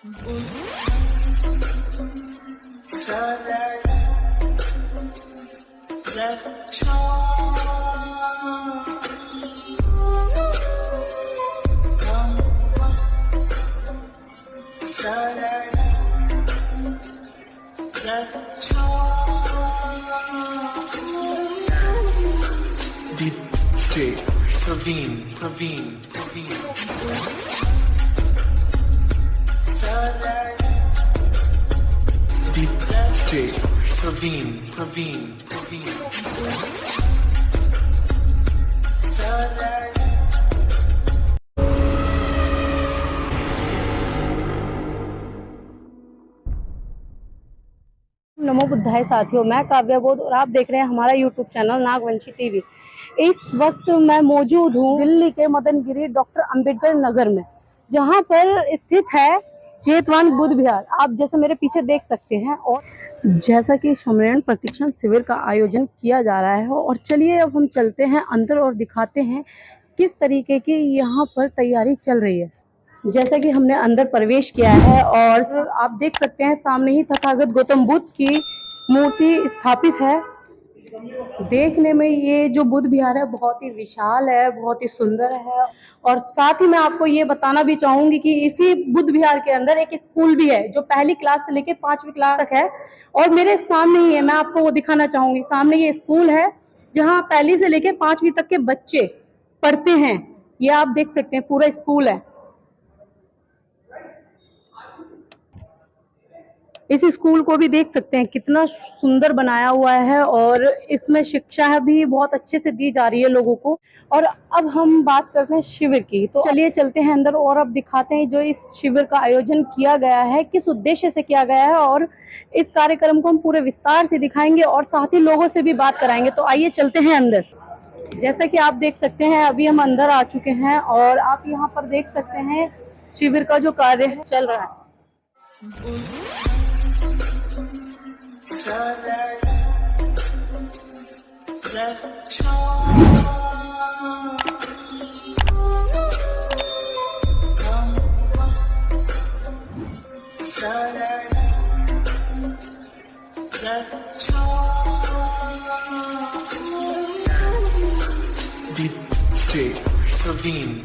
DJ Praveen. DJ Praveen. नमो बुद्धाय साथियों, मैं काव्या बोध और आप देख रहे हैं हमारा यूट्यूब चैनल नागवंशी टीवी। इस वक्त मैं मौजूद हूँ दिल्ली के मदनगिरी डॉक्टर अंबेडकर नगर में, जहाँ पर स्थित है चेतवान बुद्ध विहार। आप जैसे मेरे पीछे देख सकते हैं, और जैसा कि सम्मेलन प्रशिक्षण शिविर का आयोजन किया जा रहा है। और चलिए अब हम चलते हैं अंदर और दिखाते हैं किस तरीके की यहाँ पर तैयारी चल रही है। जैसा कि हमने अंदर प्रवेश किया है और आप देख सकते हैं सामने ही तथागत गौतम बुद्ध की मूर्ति स्थापित है। देखने में ये जो बुद्ध विहार है बहुत ही विशाल है, बहुत ही सुंदर है। और साथ ही मैं आपको ये बताना भी चाहूंगी कि इसी बुद्ध विहार के अंदर एक स्कूल भी है जो पहली क्लास से लेकर 5वीं क्लास तक है। और मेरे सामने ही है, मैं आपको वो दिखाना चाहूंगी। सामने ये स्कूल है जहाँ पहली से लेकर 5वीं तक के बच्चे पढ़ते हैं। ये आप देख सकते हैं पूरा स्कूल है। इस स्कूल को भी देख सकते हैं कितना सुंदर बनाया हुआ है, और इसमें शिक्षा भी बहुत अच्छे से दी जा रही है लोगों को। और अब हम बात करते हैं शिविर की, तो चलिए चलते हैं अंदर और अब दिखाते हैं जो इस शिविर का आयोजन किया गया है, किस उद्देश्य से किया गया है। और इस कार्यक्रम को हम पूरे विस्तार से दिखाएंगे और साथ ही लोगों से भी बात कराएंगे। तो आइए चलते हैं अंदर। जैसा कि आप देख सकते हैं अभी हम अंदर आ चुके हैं, और आप यहाँ पर देख सकते हैं शिविर का जो कार्य है चल रहा है। DJ Praveen.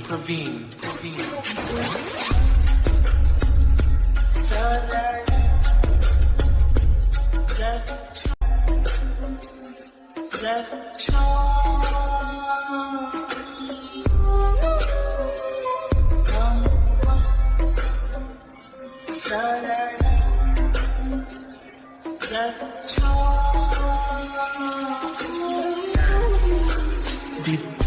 DJ Praveen. DJ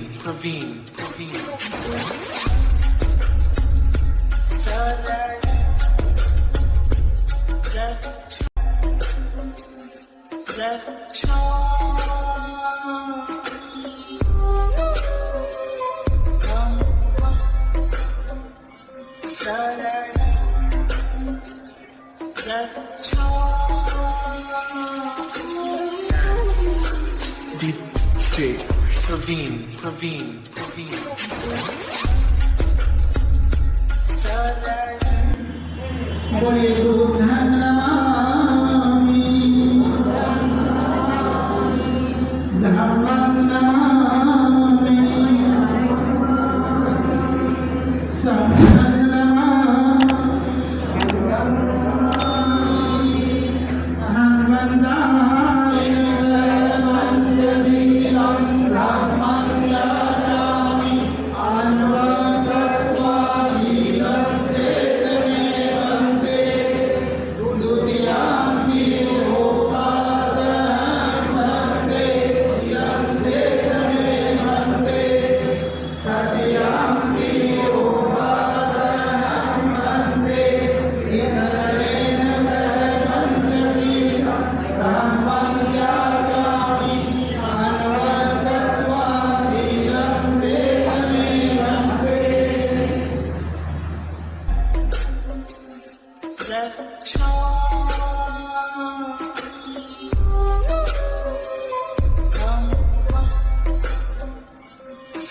Praveen. DJ Praveen.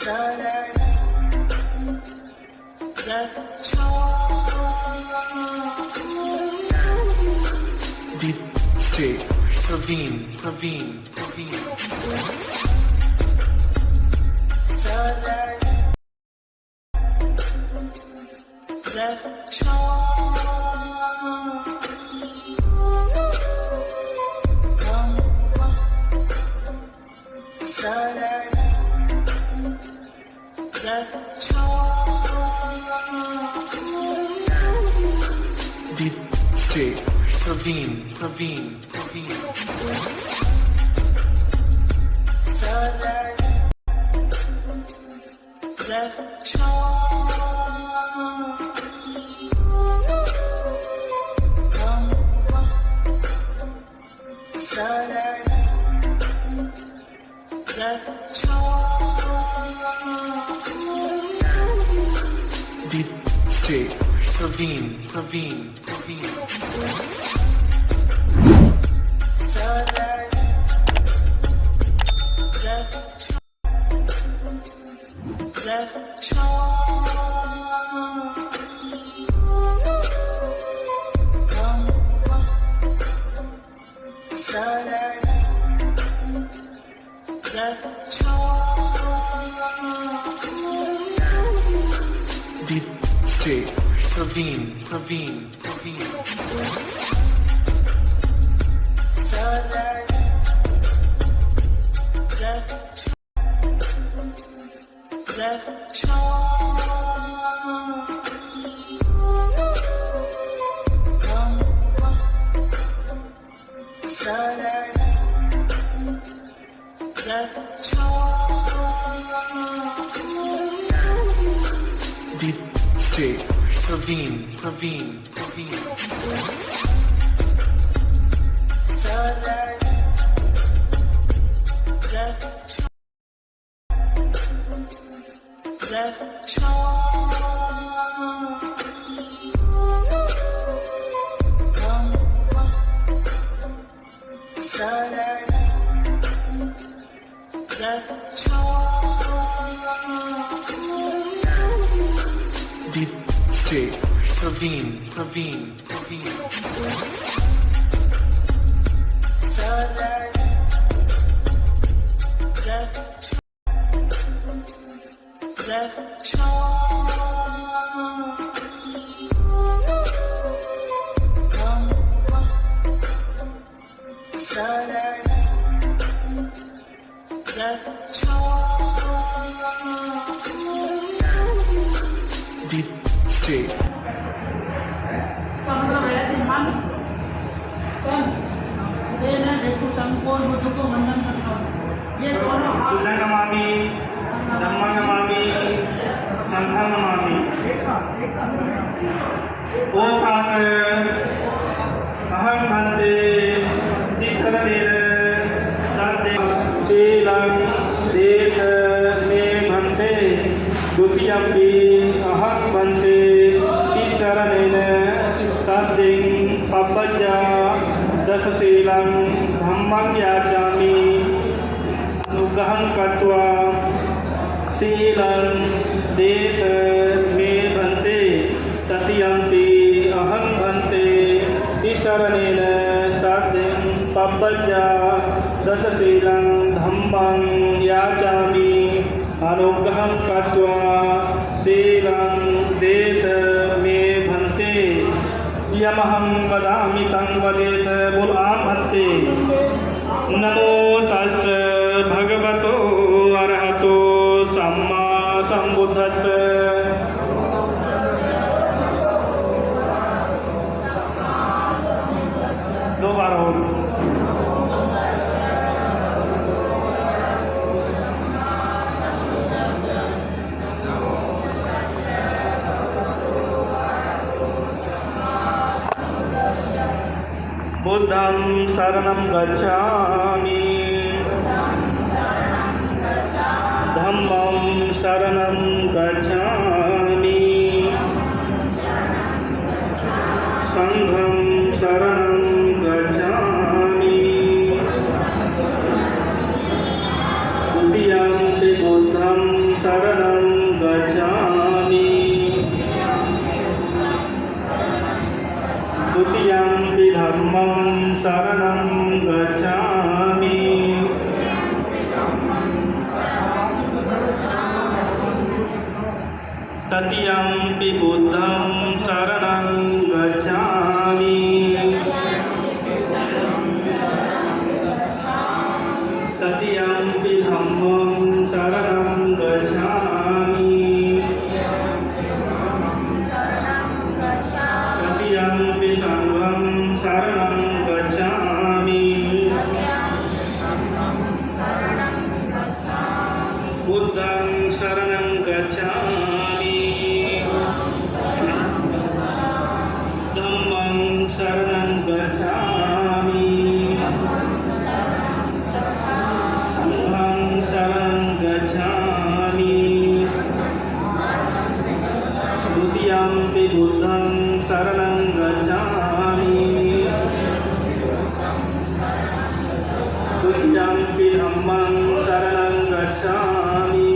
DJ Praveen. DJ Praveen. DJ Praveen. DJ Praveen. DJ Praveen. DJ Praveen. DJ इसका मतलब है कि मन तन से न हेतु संकोच बुद्ध को वंदन करता हूँ। ये दोनों हाथ बुद्धं नमामि, धम्मं नमामि, संघं नमामि। एक साथ ओकास अहं वन्दे तिसरणेन सन्ते शीलं देश मे भन्ते द्वितीयम्पि अहं वन्दे तिसरणेन सन्तिं पपज्जा दशशीलं धम्मं याचामि अनुग्रहं कृत्वा शीलं देश मे भन्ते तृतीयम्पि अहं भन्ते ईशरणेन सन्तिं पपज्जा दशशीलं धम्मं याचामि अनुग्रहं कृत्वा शीलं देश मे भन्ते यमहं वदामि तं वदेत बोल आम हन्ते नमो तस्स भगवतो अरहतो सम्मा सम्बुद्धस्स दो बार और बुद्धं शरणं गच्छामि धम्मं शरणं गच्छामि संघं शरणं गच्छामि द्वितीयं बुद्धं शरणं ततियम्पि बुद्धं शरणं गच्छामि ततियम्पि धम्मं शरणं गच्छामि ततियम्पि संघं शरणं गच्छामि बुद्धं शरणं गच्छामि धम्मं शरणं गच्छामि संघं शरणं गच्छामि द्वितीयम्पि बुद्धं शरणं गच्छामि तृतीयम्पि धम्मं शरणं गच्छामि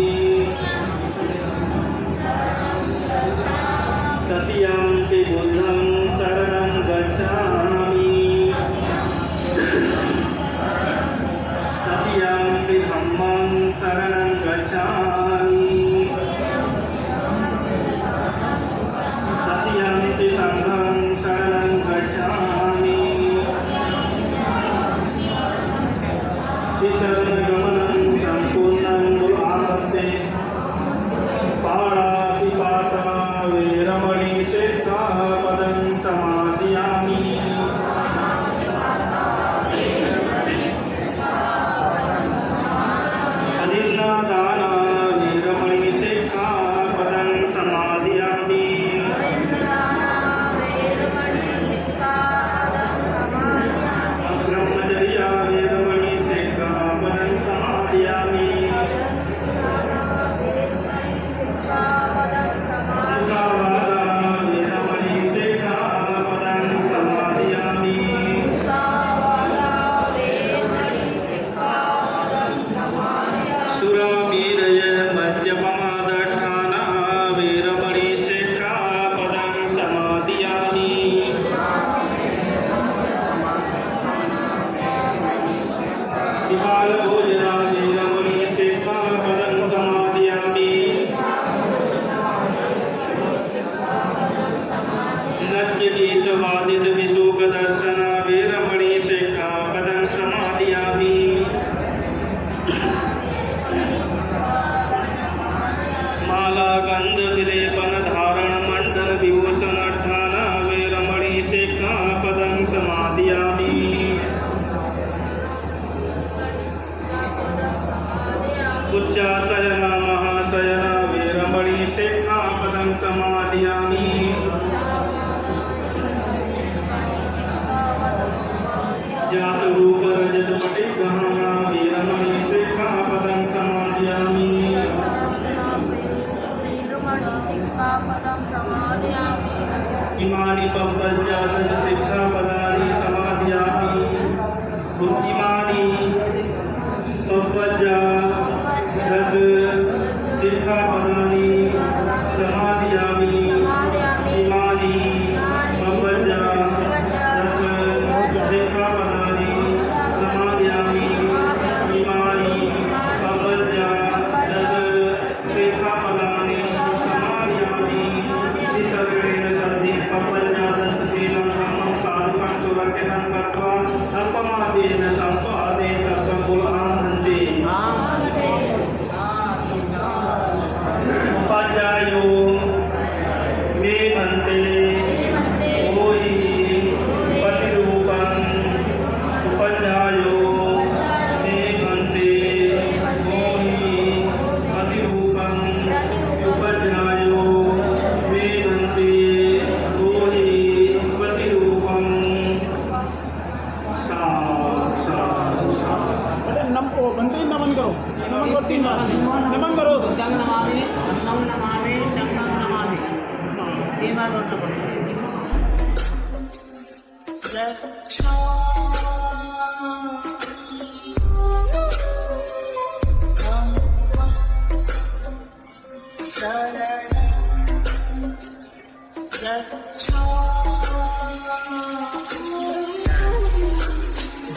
तृतीयम्पि बुद्धं शरणं गच्छामि तृतीयम्पि धम्मं शरणं गच्छामि तृतीयम्पि संघं शरणं गच्छामि शरणगमनं सम्पूर्णं गुरुआपत्ते पाणातिपाता वीरमणि सिक्खापदं समादयामि अनिन्नादाना वीरमणि सिक्खापदं समादयामि ब्रह्मचर्या वीरमणि सिक्खापदं समादयामि मुसावादा वीरमणि सिक्खापदं समादयामि सुरामीरय मज्जपमादठाना वीरमणि सिक्खापदं समादयामि विपालभोजना वीरमणि सिक्खापदं समादयामि नच्यगीतवादितविशुकदर्शन वीरमणि सिक्खापदं समादयामि माला गंध विलेपन धारण मंडल विभूषण अठान वीरमणि सिक्खापदं समादयामि उच्चासयन महाशयन वीरमणि सिक्खापदं समादयामि जात रूप रजत पटि गहना वीरमणि सिक्खापदं समादयामि इमानि पवज्जात सिक्खापदानि समादयामि बुद्धिमानी पवज्जा दश सिक्खापदानि समादयामि इमानि पवज्जा दश सिक्खापदानि समादयामि इमानि पवज्जा दश सिक्खापदानि समादयामि निसर्गेण सद्धि पवज्जा दश तीनं धम्मं साधुकं सुरक्षितं कृत्वा अल्पमादेन सम्पादे तत्त्वबुलानन्दे उपाध्यायो मे भन्ते ओहि प्रतिरूपं उपाध्यायो मे भन्ते ओहि प्रतिरूपं उपाध्यायो मे भन्ते ओहि प्रतिरूपं सा नमन करो तीन बार नमन करो शंखं नमामि अन्नं नमामि शंखं नमामि तीन बार बोलना पड़ेगा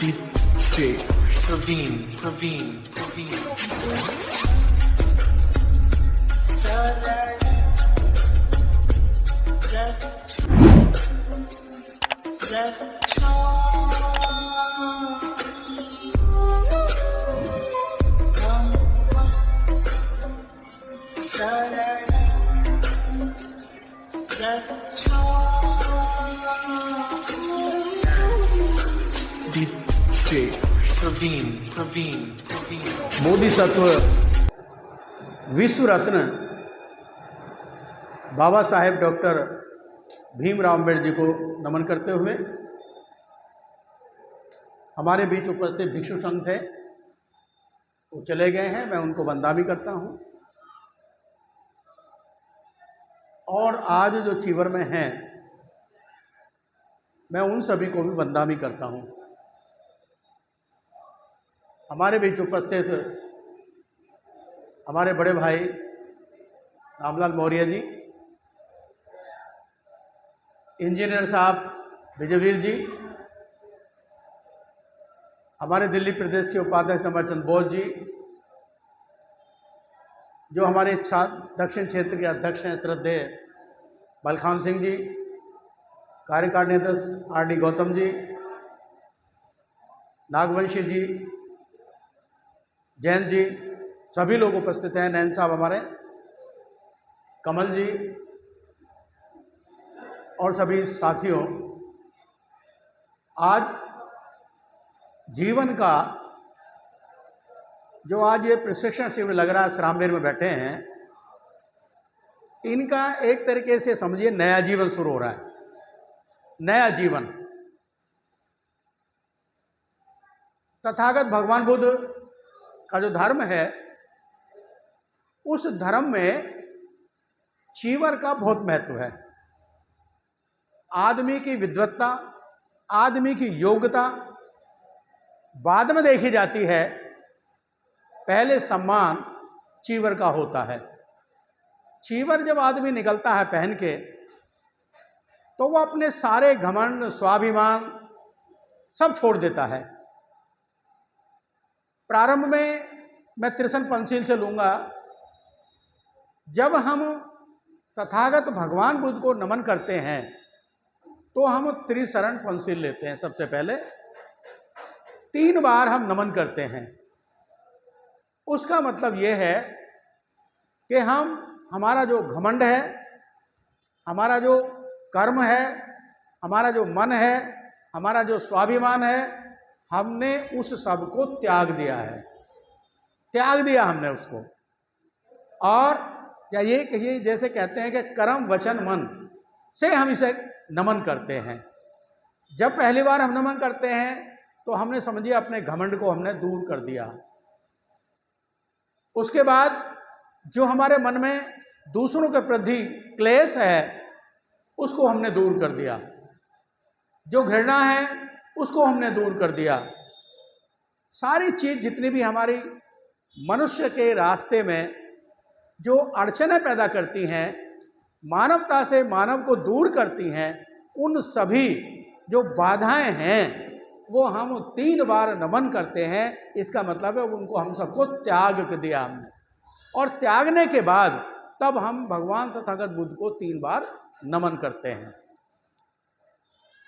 DJ Praveen. DJ Praveen. Bodhisattva विश्व रत्न बाबा साहेब डॉक्टर भीमराव अम्बेडकर जी को नमन करते हुए हमारे बीच उपस्थित भिक्षु संघ थे, वो चले गए हैं, मैं उनको वंदना भी करता हूँ। और आज जो चीवर में हैं, मैं उन सभी को भी वंदना भी करता हूँ। हमारे बीच उपस्थित हमारे बड़े भाई रामलाल मौर्य जी, इंजीनियर साहब विजयवीर जी, हमारे दिल्ली प्रदेश के उपाध्यक्ष अमरचंद बोस जी, जो हमारे दक्षिण क्षेत्र के अध्यक्ष हैं श्रद्धेय बलखान सिंह जी, कार्यकारिणी अध्यक्ष आर डी गौतम जी, नागवंशी जी, जैन जी, सभी लोग उपस्थित हैं, नैन साहब हमारे, कमल जी और सभी साथियों। आज जीवन का जो आज ये प्रशिक्षण शिविर लग रहा है, श्रामबेर में बैठे हैं, इनका एक तरीके से समझिए नया जीवन शुरू हो रहा है। नया जीवन तथागत भगवान बुद्ध का जो धर्म है, उस धर्म में चीवर का बहुत महत्व है। आदमी की विद्वत्ता, आदमी की योग्यता बाद में देखी जाती है, पहले सम्मान चीवर का होता है। चीवर जब आदमी निकलता है पहन के, तो वह अपने सारे घमंड, स्वाभिमान सब छोड़ देता है। प्रारंभ में मैं त्रिशरण पंचशील से लूँगा। जब हम तथागत भगवान बुद्ध को नमन करते हैं, तो हम त्रिशरण पंचशील लेते हैं। सबसे पहले 3 बार हम नमन करते हैं। उसका मतलब ये है कि हमारा जो घमंड है, हमारा जो कर्म है, हमारा जो मन है, हमारा जो स्वाभिमान है, हमने उस सब को त्याग दिया है। त्याग दिया हमने उसको। और या ये कहिए, जैसे कहते हैं कि कर्म वचन मन से हम इसे नमन करते हैं। जब पहली बार हम नमन करते हैं, तो हमने समझिए अपने घमंड को हमने दूर कर दिया। उसके बाद जो हमारे मन में दूसरों के प्रति क्लेश है, उसको हमने दूर कर दिया। जो घृणा है, उसको हमने दूर कर दिया। सारी चीज जितनी भी हमारी मनुष्य के रास्ते में जो अड़चनें पैदा करती हैं, मानवता से मानव को दूर करती हैं, उन सभी जो बाधाएं हैं, वो हम 3 बार नमन करते हैं। इसका मतलब है उनको हम सबको त्याग कर दिया हमने। और त्यागने के बाद तब हम भगवान तथागत बुद्ध को 3 बार नमन करते हैं।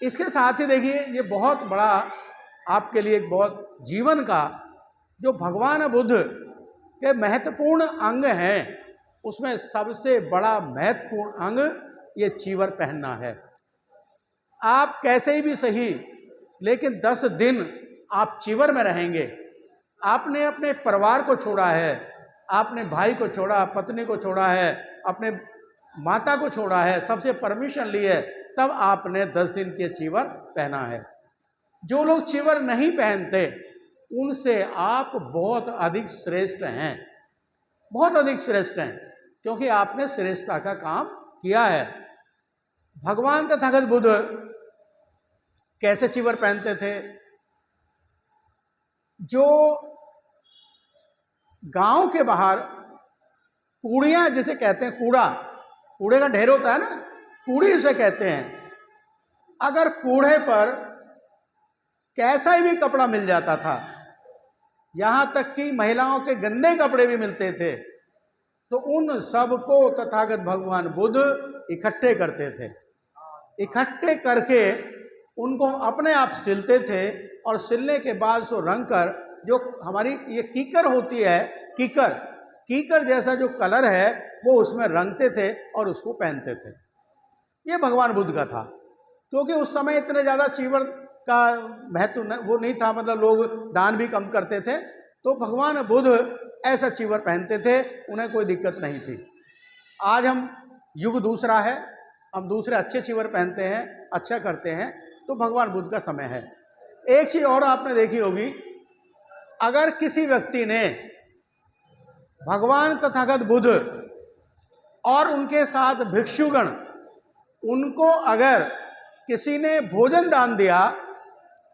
इसके साथ ही देखिए, ये बहुत बड़ा आपके लिए एक बहुत जीवन का जो भगवान बुद्ध के महत्वपूर्ण अंग हैं, उसमें सबसे बड़ा महत्वपूर्ण अंग ये चीवर पहनना है। आप कैसे भी सही, लेकिन 10 दिन आप चीवर में रहेंगे। आपने अपने परिवार को छोड़ा है, आपने भाई को छोड़ा, पत्नी को छोड़ा है, अपने माता को छोड़ा है, सबसे परमिशन ली है, तब आपने 10 दिन के चीवर पहना है। जो लोग चीवर नहीं पहनते, उनसे आप बहुत अधिक श्रेष्ठ हैं, बहुत अधिक श्रेष्ठ हैं, क्योंकि आपने श्रेष्ठता का काम किया है। भगवान तथागत बुद्ध कैसे चीवर पहनते थे? जो गांव के बाहर कूड़ियां जिसे कहते हैं, कूड़े का ढेर होता है ना, कूड़ी उसे कहते हैं। अगर कूड़े पर कैसा भी कपड़ा मिल जाता था, यहां तक कि महिलाओं के गंदे कपड़े भी मिलते थे, तो उन सब को तथागत भगवान बुद्ध इकट्ठे करते थे। इकट्ठे करके उनको अपने आप सिलते थे, और सिलने के बाद सो रंग कर, जो हमारी ये कीकर होती है, कीकर, कीकर जैसा जो कलर है वो उसमें रंगते थे और उसको पहनते थे। ये भगवान बुद्ध का था, क्योंकि उस समय इतने ज़्यादा चीवर का महत्व वो नहीं था, मतलब लोग दान भी कम करते थे, तो भगवान बुद्ध ऐसा चीवर पहनते थे, उन्हें कोई दिक्कत नहीं थी। आज हम युग दूसरा है, हम दूसरे अच्छे चीवर पहनते हैं, अच्छा करते हैं, तो भगवान बुद्ध का समय है। एक चीज़ और आपने देखी होगी, अगर किसी व्यक्ति ने भगवान तथागत बुद्ध और उनके साथ भिक्षुगण, उनको अगर किसी ने भोजन दान दिया,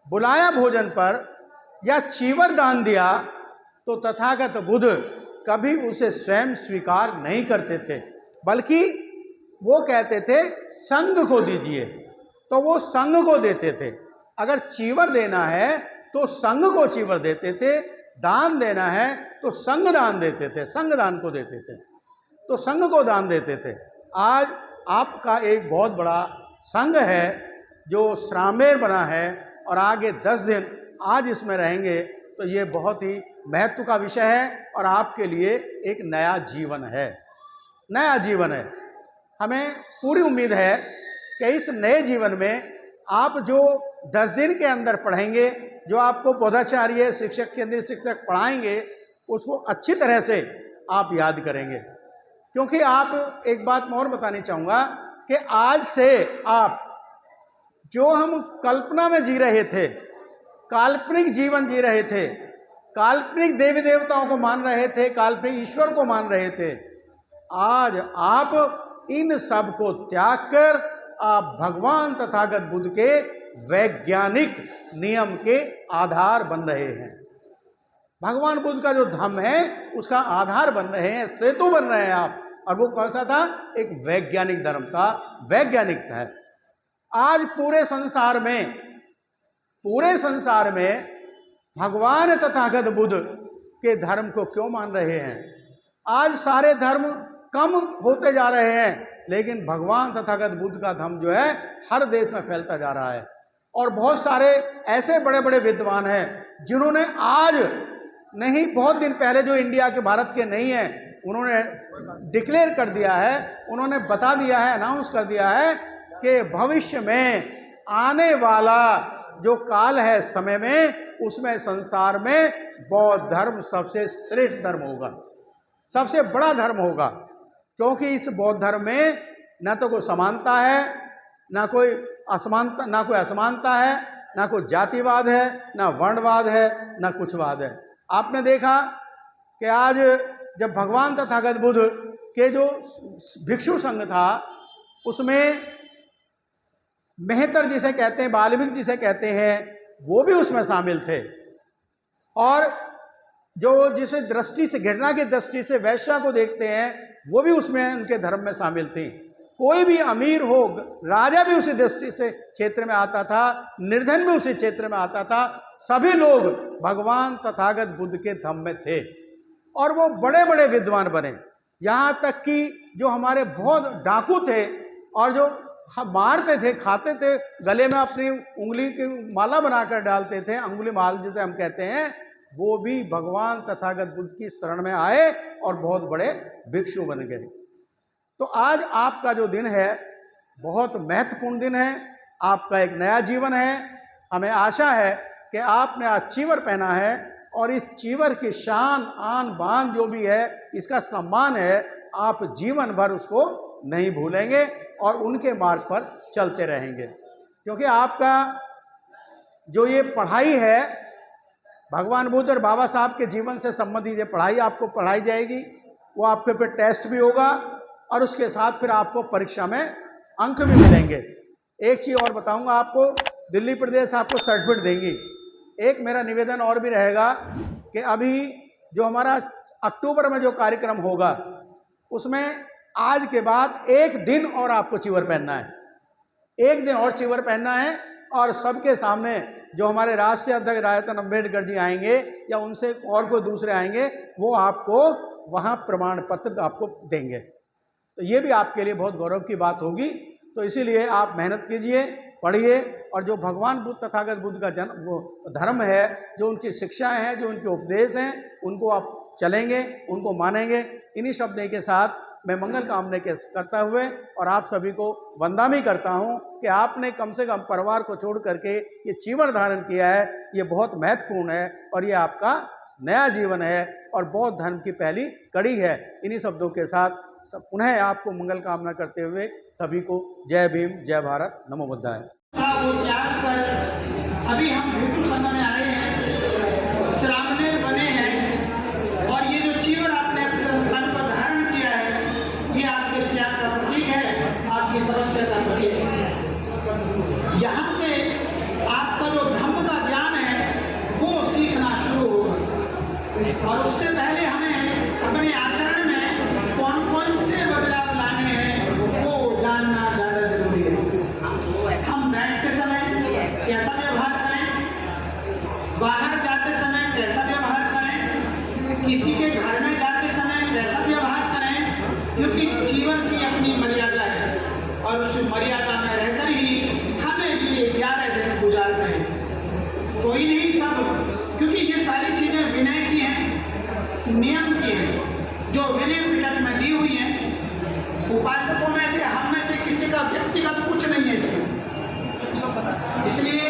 बुलाया भोजन पर, या चीवर दान दिया, तो तथागत बुद्ध कभी उसे स्वयं स्वीकार नहीं करते थे, बल्कि वो कहते थे संघ को दीजिए, तो वो संघ को देते थे। अगर चीवर देना है तो संघ को चीवर देते थे, दान देना है तो संघ दान देते थे, संघ दान को देते थे, तो संघ को दान देते थे। आज आपका एक बहुत बड़ा संघ है जो श्रामेर बना है, और आगे 10 दिन आज इसमें रहेंगे, तो ये बहुत ही महत्व का विषय है और आपके लिए एक नया जीवन है, नया जीवन है। हमें पूरी उम्मीद है कि इस नए जीवन में आप जो 10 दिन के अंदर पढ़ेंगे, जो आपको पौधाचार्य शिक्षक केंद्रीय शिक्षक पढ़ाएंगे, उसको अच्छी तरह से आप याद करेंगे। क्योंकि आप, एक बात मैं और बतानी चाहूँगा कि आज से आप जो हम कल्पना में जी रहे थे, काल्पनिक जीवन जी रहे थे, काल्पनिक देवी देवताओं को मान रहे थे, काल्पनिक ईश्वर को मान रहे थे, आज आप इन सब को त्याग कर आप भगवान तथागत बुद्ध के वैज्ञानिक नियम के आधार बन रहे हैं। भगवान बुद्ध का जो धम्म है उसका आधार बन रहे हैं, सेतु बन रहे हैं आप। और वो कौन सा था? एक वैज्ञानिक धर्म था, वैज्ञानिक था। आज पूरे संसार में भगवान तथागत बुद्ध के धर्म को क्यों मान रहे हैं? आज सारे धर्म कम होते जा रहे हैं, लेकिन भगवान तथागत बुद्ध का धर्म जो है हर देश में फैलता जा रहा है। और बहुत सारे ऐसे बड़े बड़े विद्वान हैं जिन्होंने आज नहीं, बहुत दिन पहले, जो इंडिया के, भारत के नहीं हैं, उन्होंने डिक्लेयर कर दिया है, उन्होंने बता दिया है, अनाउंस कर दिया है कि भविष्य में आने वाला जो काल है समय में, उसमें संसार में बौद्ध धर्म सबसे श्रेष्ठ धर्म होगा, सबसे बड़ा धर्म होगा। क्योंकि इस बौद्ध धर्म में न तो कोई समानता है, ना कोई असमानता है, ना कोई जातिवाद है, ना वर्णवाद है, ना कुछवाद है। आपने देखा कि आज जब भगवान तथागत बुद्ध के जो भिक्षु संघ था, उसमें मेहतर जिसे कहते हैं, बाल्मीकि जिसे कहते हैं, वो भी उसमें शामिल थे। और जो जिसे दृष्टि से, घृणा की दृष्टि से वैश्या को देखते हैं, वो भी उसमें उनके धर्म में शामिल थी। कोई भी अमीर हो, राजा भी उसी दृष्टि से क्षेत्र में आता था, निर्धन भी उसी क्षेत्र में आता था, सभी लोग भगवान तथागत बुद्ध के धम्म में थे। और वो बड़े बड़े विद्वान बने, यहाँ तक कि जो हमारे बहुत डाकू थे और जो मारते थे, खाते थे, गले में अपनी उंगली की माला बनाकर डालते थे, अंगुली माल जिसे हम कहते हैं, वो भी भगवान तथागत बुद्ध की शरण में आए और बहुत बड़े भिक्षु बन गए। तो आज आपका जो दिन है बहुत महत्वपूर्ण दिन है, आपका एक नया जीवन है। हमें आशा है कि आपने आज चीवर पहना है और इस चीवर की शान, आन बान जो भी है, इसका सम्मान है, आप जीवन भर उसको नहीं भूलेंगे और उनके मार्ग पर चलते रहेंगे। क्योंकि आपका जो ये पढ़ाई है, भगवान बुद्ध और बाबा साहब के जीवन से संबंधित ये पढ़ाई आपको पढ़ाई जाएगी, वो आपके फिर टेस्ट भी होगा और उसके साथ फिर आपको परीक्षा में अंक भी मिलेंगे। एक चीज़ और बताऊंगा आपको, दिल्ली प्रदेश आपको सर्टिफिकेट देंगी। एक मेरा निवेदन और भी रहेगा कि अभी जो हमारा अक्टूबर में जो कार्यक्रम होगा, उसमें आज के बाद एक दिन और आपको चीवर पहनना है, एक दिन और चीवर पहनना है। और सबके सामने जो हमारे राष्ट्रीय अध्यक्ष राजरत्न अम्बेडकर जी आएंगे या उनसे और कोई दूसरे आएंगे, वो आपको वहाँ प्रमाण पत्र आपको देंगे। तो ये भी आपके लिए बहुत गौरव की बात होगी। तो इसीलिए आप मेहनत कीजिए, पढ़िए, और जो भगवान बुद्ध तथागत बुद्ध का वो धर्म है, जो उनकी शिक्षाएं हैं, जो उनके उपदेश हैं, उनको आप चलेंगे, उनको मानेंगे। इन्हीं शब्दों के साथ मैं मंगल कामना करता हुए और आप सभी को वंदना करता हूँ कि आपने कम से कम परिवार को छोड़ करके ये चीवर धारण किया है। ये बहुत महत्वपूर्ण है और ये आपका नया जीवन है और बौद्ध धर्म की पहली कड़ी है। इन्हीं शब्दों के साथ पुनः आपको मंगल कामना करते हुए सभी को जय भीम, जय भारत, नमो बुद्धाय। वो त्याग कर अभी हम भिक्षु संघ में आए हैं, श्रामणेर बने हैं और ये जो चीवर आपने अपने तन पर धारण किया है ये आपके त्याग का प्रतीक है, आपकी तपस्या का प्रतीक है। यहाँ से आपका जो धम्म का ज्ञान है वो सीखना शुरू होगा और उससे पहले हमें अपने आचरण में कौन कौन से बदलाव लाने हैं वो जानना ज़्यादा जरूरी है। हम बैठते समय कैसा व्यवहार करें, बाहर जाते समय कैसा व्यवहार करें, किसी के घर में जाते समय कैसा व्यवहार करें, क्योंकि जीवन की अपनी मर्यादा है और उस मर्यादा में रहकर ही हमें ये 11 दिन गुजारने हैं। कोई नहीं, सब, क्योंकि ये सारी चीज़ें विनय की हैं, नियम की हैं, जो विनय पिटक में दी हुई हैं। उपासकों में से हम में से किसी का व्यक्तिगत कुछ नहीं है इसमें। इसलिए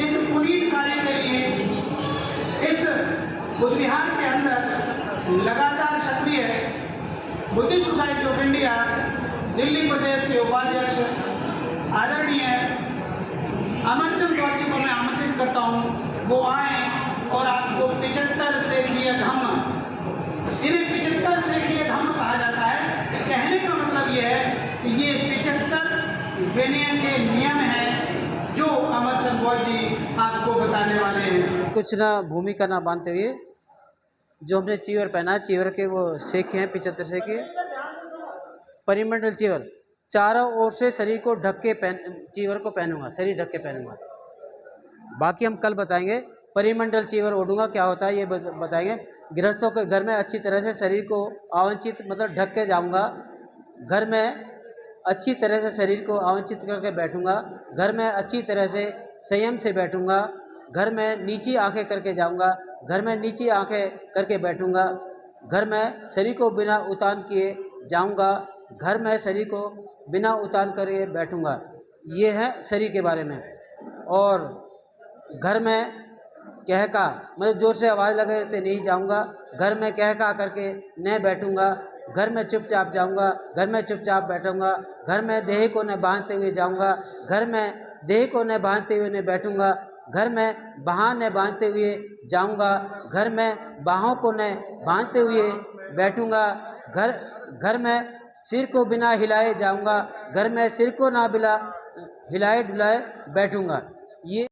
इस पुनीत कार्य के लिए इस बुद्ध विहार के अंदर लगातार सक्रिय Buddhist society of India Delhi Pradesh के उपाध्यक्ष आदरणीय अमरचंद गौर जी को मैं आमंत्रित करता हूँ, वो आए और आपको 75 सेखीय धम्म, इन्हें 75 सेखीय धम्म कहा जाता है। कहने का मतलब ये है कि ये 75 विनय के नियम हैं जो अमरचंद गौर जी आपको बताने वाले हैं। कुछ ना भूमिका ना बांधते हुए जो हमने चीवर पहना है, चीवर के वो सेखे हैं 75 सेखे, परिमंडल चीवर, चारों ओर से शरीर को ढक के चीवर को पहनूंगा, शरीर ढक के पहनूंगा। बाकी हम कल बताएंगे। परिमंडल चीवर ओढ़ूंगा क्या होता है ये बताएंगे। गृहस्थों के घर में अच्छी तरह से शरीर को आंचित मतलब ढक के जाऊंगा, घर में अच्छी तरह से शरीर को आंचित करके बैठूंगा, घर में अच्छी तरह से संयम से बैठूंगा, घर में नीची आंखें करके जाऊंगा, घर में नीची आंखें करके बैठूंगा, घर में शरीर को बिना उतान किए जाऊंगा, घर में शरीर को बिना उतान करके बैठूंगा। ये है शरीर के बारे में। और घर में कह का मतलब जोर से आवाज़ लगे तो नहीं जाऊंगा, घर में कह का करके न बैठूंगा, घर में चुपचाप जाऊंगा, घर में चुपचाप बैठूंगा, घर में देह को न बांधते हुए जाऊंगा, घर में देह को न बांधते हुए न बैठूंगा, घर में बाँह न बांधते हुए जाऊंगा, घर में बाहों को न बांधते हुए बैठूंगा, घर में सिर को बिना हिलाए जाऊंगा, घर में सिर को ना बिना हिलाए डुलाए बैठूंगा। ये